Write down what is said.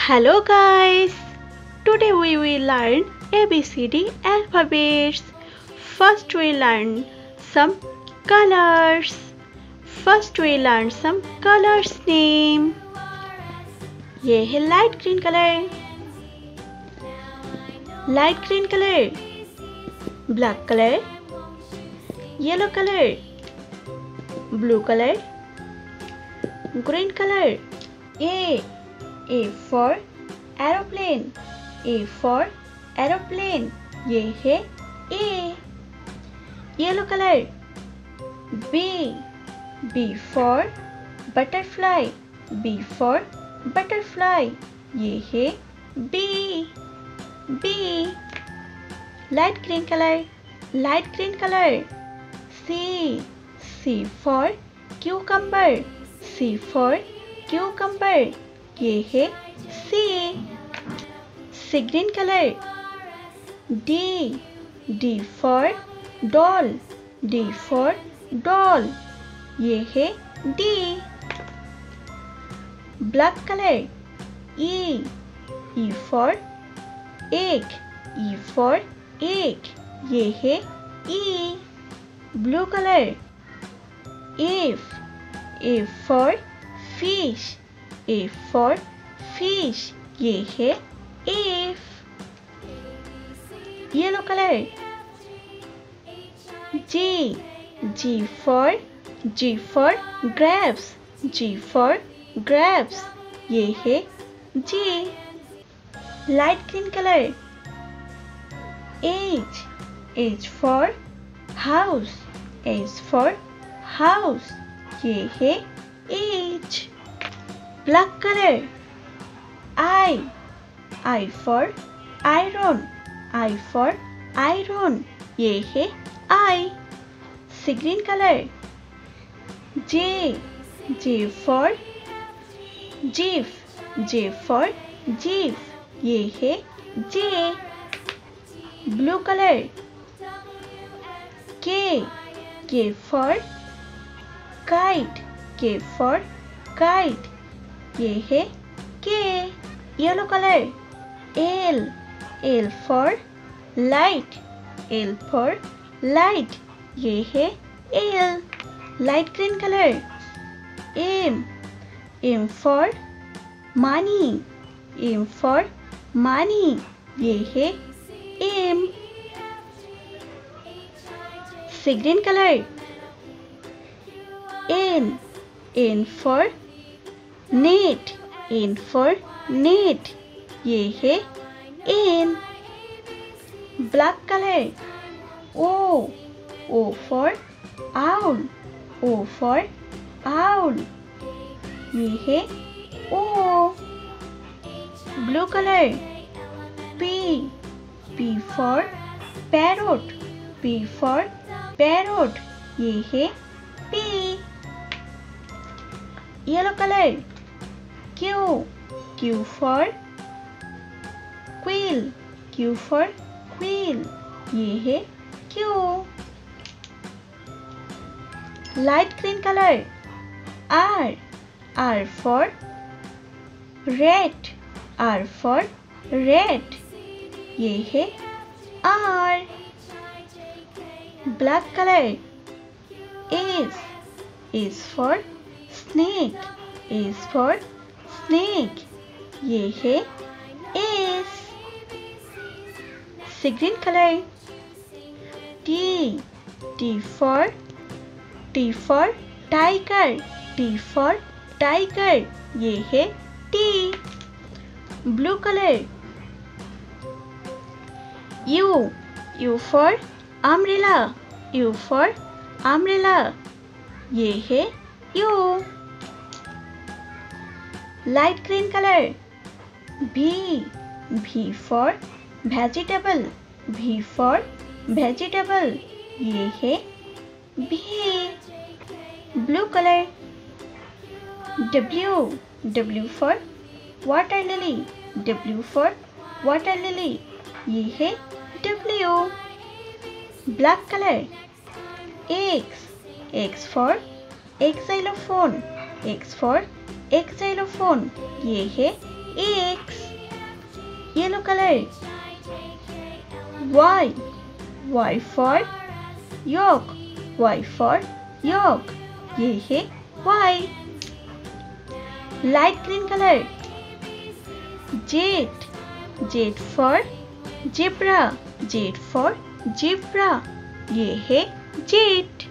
Hello guys! Today we will learn ABCD alphabets. First we learn some colors. First we learn some colors name. ये है light green color, light green color, black color, yellow color, blue color, green color. A for aeroplane. A for aeroplane. ये है A. Yellow color. B for butterfly. B for butterfly. ये है B. Light green color. Light green color. C for cucumber. C for cucumber. ये है C green color. D for doll. D for doll. ये है D. Black color. E for egg. E for egg. ये है E. Blue color. A for fish. A for fish. ये है F. Yellow color. G for grapes. G for grapes. ये है G. Light green color. H for house. H for house. ये है H. Black color. I for iron. I for iron. ये है I. Green color. J for jeep. J for jeep. ये है J. Blue color. K for kite. K for kite. ये है K. Yellow color. L for light. L for light. ये है L. Light green color. M for money. M for money. ये है M. Green color. N for net. N for net. ये है N. Black color. O for owl. O for owl. ये है O. Blue color. P for parrot. P for parrot. ये है P. Yellow color. Q for quill. Q for quill. ये है Q. Light green color. R for rat. R for rat. ये है R. Black color. S for snake. S for snake. ये है S. Green color. T for tiger. T for tiger. ये है T. Blue color. U for umbrella. U for umbrella. ये है U. Light green color. V for vegetable. V for vegetable. ये है V. Blue color. W for water lily. W for water lily. ये है W. Black color. X for xylophone. X for xylophone. ये है X. Yellow color. Y. Y for yolk. Y for yolk. ये है Y. Light green color. Z. Z for zebra. Z for zebra. ये है Z.